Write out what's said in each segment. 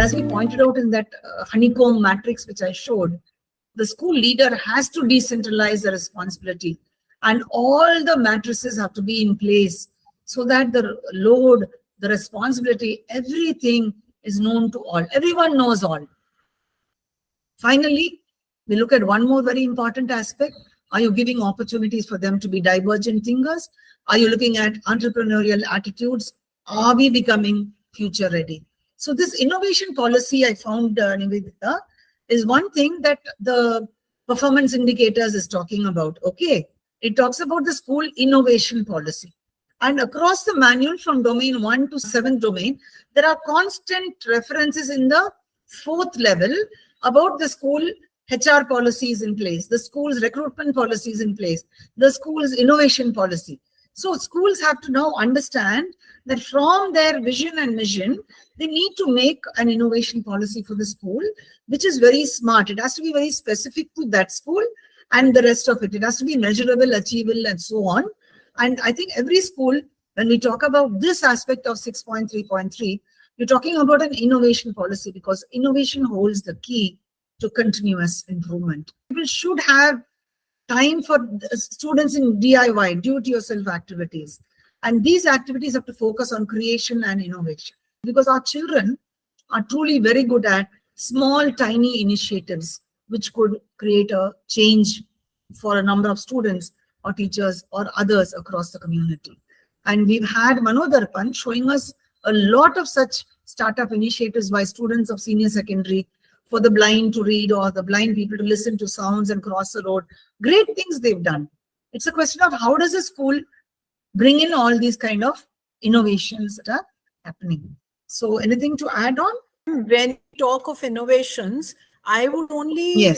And as we pointed out in that honeycomb matrix which I showed, the school leader has to decentralize the responsibility, and all the matrices have to be in place so that the load, the responsibility, everything is known to all. Everyone knows all. Finally, we look at one more very important aspect. Are you giving opportunities for them to be divergent thinkers? Are you looking at entrepreneurial attitudes? Are we becoming future ready? So this innovation policy I found, Nivedita, is one thing that the performance indicators is talking about. Okay, it talks about the school innovation policy. And across the manual from domain 1 to 7th domain, there are constant references in the 4th level about the school HR policies in place, the school's recruitment policies in place, the school's innovation policy. So schools have to now understand that from their vision and mission, they need to make an innovation policy for the school, which is very smart. It has to be very specific to that school and the rest of it. It has to be measurable, achievable, and so on. And I think every school, when we talk about this aspect of 6.3.3, you're talking about an innovation policy, because innovation holds the key to continuous improvement. People should have time for students in DIY, do-it-yourself activities. And these activities have to focus on creation and innovation, because our children are truly very good at small, tiny initiatives, which could create a change for a number of students or teachers or others across the community. And we've had Manodarpan showing us a lot of such startup initiatives by students of senior secondary for the blind to read, or the blind people to listen to sounds and cross the road. Great things they've done. It's a question of how does a school bring in all these kind of innovations that are happening. So anything to add on? When we talk of innovations, I would only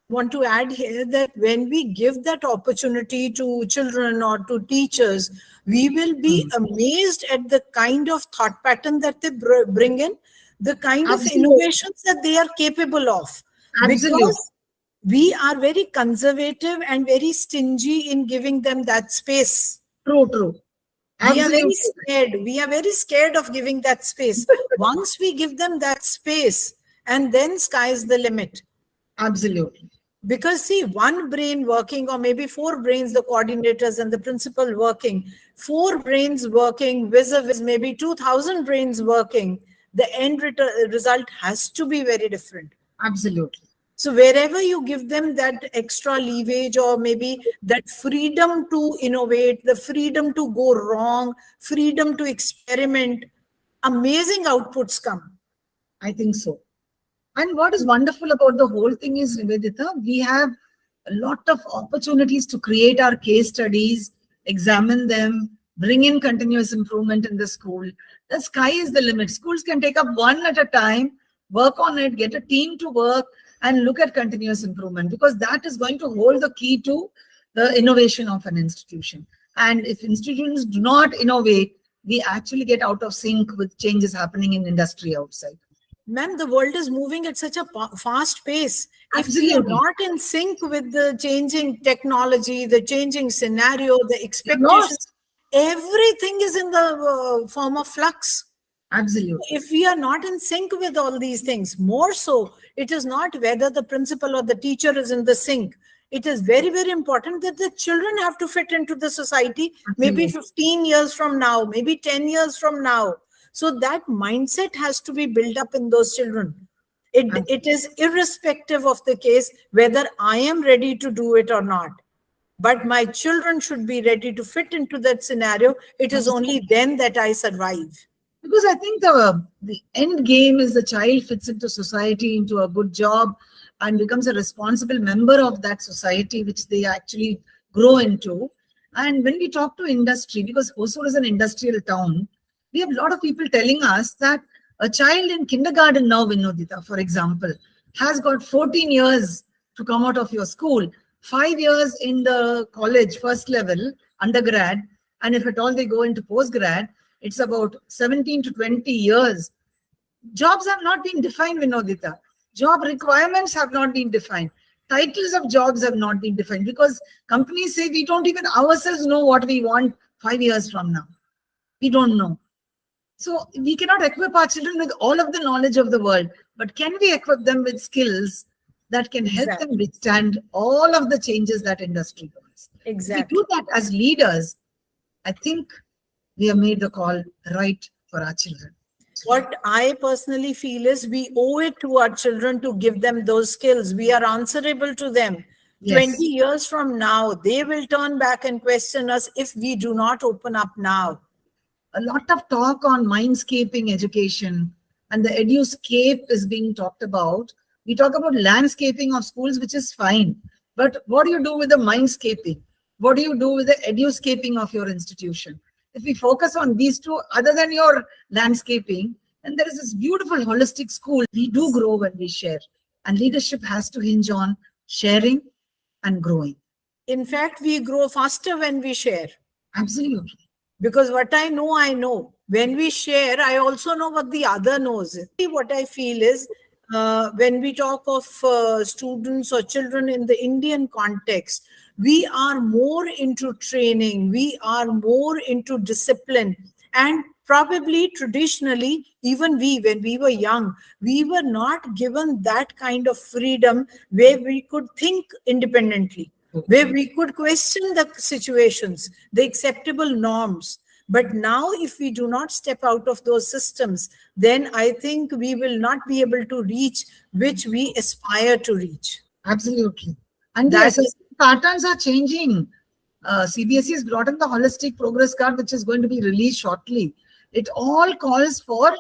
want to add here that when we give that opportunity to children or to teachers, we will be amazed at the kind of thought pattern that they bring in, the kind of innovations that they are capable of. Because we are very conservative and very stingy in giving them that space. True. We are very scared. We are very scared of giving that space. Once we give them that space, and then sky is the limit. Absolutely. Because see, one brain working, or maybe 4 brains, the coordinators and the principal working, 4 brains working vis-a-vis maybe 2,000 brains working, the end result has to be very different. Absolutely. So wherever you give them that extra leverage, or maybe that freedom to innovate, the freedom to go wrong, freedom to experiment, amazing outputs come. I think so. And what is wonderful about the whole thing is, Nivedita, we have a lot of opportunities to create our case studies, examine them, bring in continuous improvement in the school. The sky is the limit. Schools can take up one at a time, work on it, get a team to work, and look at continuous improvement, because that is going to hold the key to the innovation of an institution. And if institutions do not innovate, we actually get out of sync with changes happening in industry outside. Ma'am, the world is moving at such a fast pace. Absolutely. If we are not in sync with the changing technology, the changing scenario, the expectations, everything is in the form of flux. Absolutely. If we are not in sync with all these things, more so, it is not whether the principal or the teacher is in the sync. It is very, very important that the children have to fit into the society, maybe 15 years from now, maybe 10 years from now. So that mindset has to be built up in those children. It is irrespective of the case whether I am ready to do it or not. But my children should be ready to fit into that scenario. It is only then that I survive. Because I think the end game is the child fits into society, into a good job, and becomes a responsible member of that society, which they actually grow into. And when we talk to industry, because Hosur is an industrial town, we have a lot of people telling us that a child in kindergarten now, Vinodita, for example, has got 14 years to come out of your school, 5 years in the college, first level, undergrad, and if at all they go into postgrad, it's about 17 to 20 years. Jobs have not been defined, Vinodita. Job requirements have not been defined. Titles of jobs have not been defined, because companies say we don't even ourselves know what we want 5 years from now. We don't know. So we cannot equip our children with all of the knowledge of the world, but can we equip them with skills that can help them Exactly. withstand all of the changes that industry does? If we Exactly. do that as leaders, I think we have made the call right for our children. What I personally feel is we owe it to our children to give them those skills. We are answerable to them. Yes. 20 years from now, they will turn back and question us if we do not open up now. A lot of talk on mindscaping education, and the eduscape is being talked about. We talk about landscaping of schools, which is fine. But what do you do with the mindscaping? What do you do with the eduscaping of your institution? If we focus on these two, other than your landscaping, and there is this beautiful holistic school, we do grow when we share. And leadership has to hinge on sharing and growing. In fact, we grow faster when we share. Absolutely. Because what I know, I know. When we share, I also know what the other knows. What I feel is when we talk of students or children in the Indian context, we are more into training, we are more into discipline. And probably traditionally, even when we were young, we were not given that kind of freedom where we could think independently, where we could question the situations, the acceptable norms. But now, if we do not step out of those systems, then I think we will not be able to reach which we aspire to reach. Absolutely. And the That assessment patterns are changing. CBSE has brought in the holistic progress card, which is going to be released shortly. It all calls for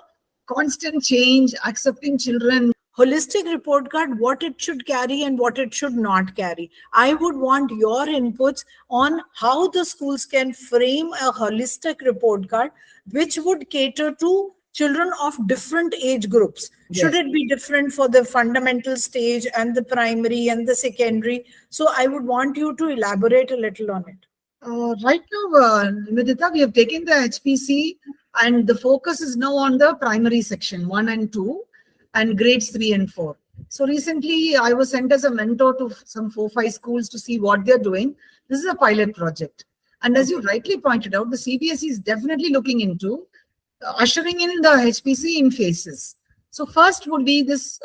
constant change, accepting children. holistic report card, what it should carry and what it should not carry. I would want your inputs on how the schools can frame a holistic report card which would cater to children of different age groups. Should Yes. it be different for the fundamental stage and the primary and the secondary? So I would want you to elaborate a little on it. Right now, Nivedita, we have taken the HPC and the focus is now on the primary section 1 and 2 and grades 3 and 4. So recently, I was sent as a mentor to some 4-5 schools to see what they're doing. This is a pilot project. And as you rightly pointed out, the CBSE is definitely looking into ushering in the HPC in phases. So first would be this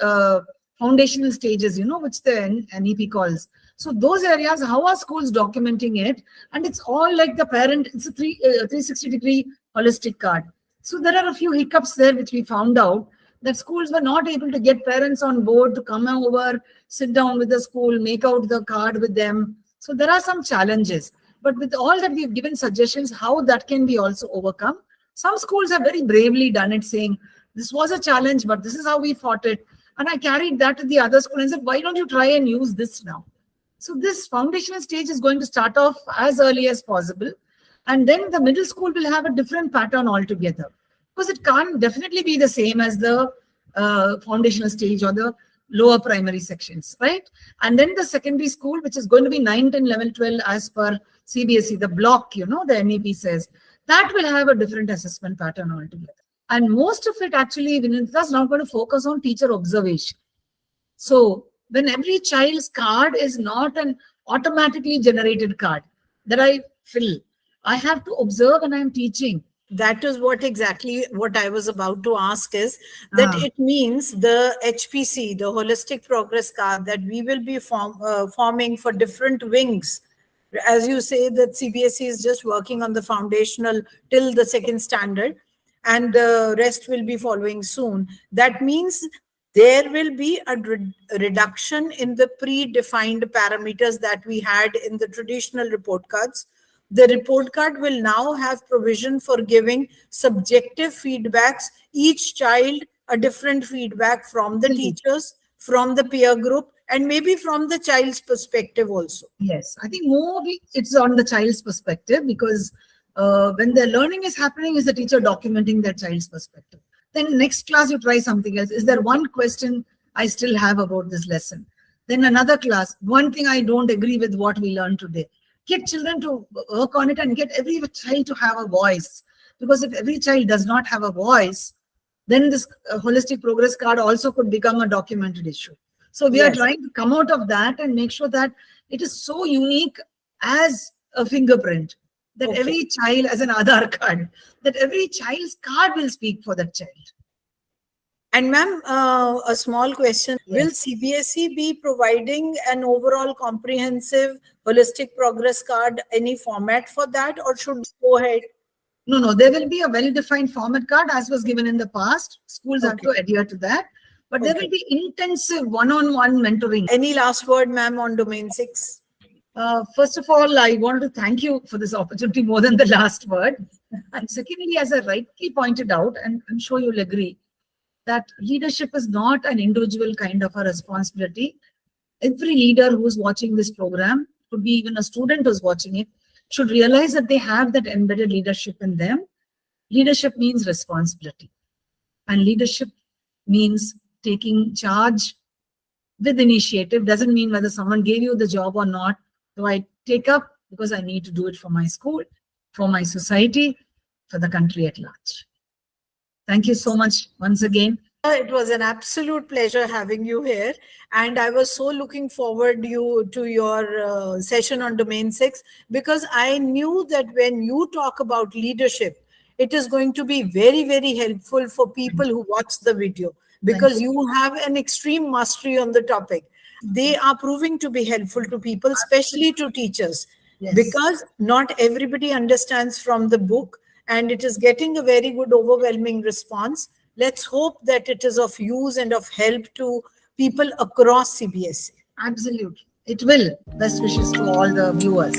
foundational stages, which the NEP calls. So those areas, how are schools documenting it? And it's all like the parent, it's a 360-degree holistic card. So there are a few hiccups there which we found out, that schools were not able to get parents on board to come over, sit down with the school, make out the card with them. So there are some challenges. But with all that, we've given suggestions how that can be also overcome. Some schools have very bravely done it, saying, this was a challenge, but this is how we fought it. And I carried that to the other school and said, why don't you try and use this now? So this foundational stage is going to start off as early as possible. And then the middle school will have a different pattern altogether. Because it can't definitely be the same as the foundational stage or the lower primary sections, right? And then the secondary school, which is going to be 9, 10, 11, 12 as per CBSE, the block, the NEP says, that will have a different assessment pattern altogether. And most of it actually, Vinitha is now going to focus on teacher observation. So when every child's card is not an automatically generated card that I fill, I have to observe and I'm teaching. That is what I was about to ask is that it means the HPC, the holistic progress card, that we will be forming for different wings. As you say, that CBSE is just working on the foundational till the second standard and the rest will be following soon. That means there will be a reduction in the predefined parameters that we had in the traditional report cards. The report card will now have provision for giving subjective feedbacks, each child a different feedback from the teachers, from the peer group, and maybe from the child's perspective also. Yes, I think more it's on the child's perspective, because when the learning is happening, is the teacher documenting their child's perspective. Then next class, you try something else. Is there one question I still have about this lesson? Then another class, one thing I don't agree with what we learned today. Get children to work on it and get every child to have a voice. Because if every child does not have a voice, then this holistic progress card also could become a documented issue. So we are trying to come out of that and make sure that it is so unique as a fingerprint. that Okay. every child as an Aadhaar card, that every child's card will speak for that child. And ma'am, a small question. Will Yes. CBSE be providing an overall comprehensive holistic progress card, any format for that, or should we go ahead? No, there will be a well-defined format card as was given in the past. Schools have Okay. to adhere to that. But there Okay. will be intensive one-on-one mentoring. Any last word, ma'am, on domain 6? First of all, I want to thank you for this opportunity more than the last word. And secondly, as I rightly pointed out, and I'm sure you'll agree, that leadership is not an individual kind of a responsibility. Every leader who's watching this program, could be even a student who's watching it, should realize that they have that embedded leadership in them. Leadership means responsibility. And leadership means taking charge with initiative. Doesn't mean whether someone gave you the job or not. Do I take up because I need to do it for my school, for my society, for the country at large. Thank you so much once again. It was an absolute pleasure having you here, and I was so looking forward to your session on domain 6, because I knew that when you talk about leadership, it is going to be very, very helpful for people who watch the video, because you have an extreme mastery on the topic. They are proving to be helpful to people, especially to teachers, Yes. because not everybody understands from the book, and it is getting a very good overwhelming response. Let's hope that it is of use and of help to people across CBSE. Absolutely. It will. Best wishes to all the viewers.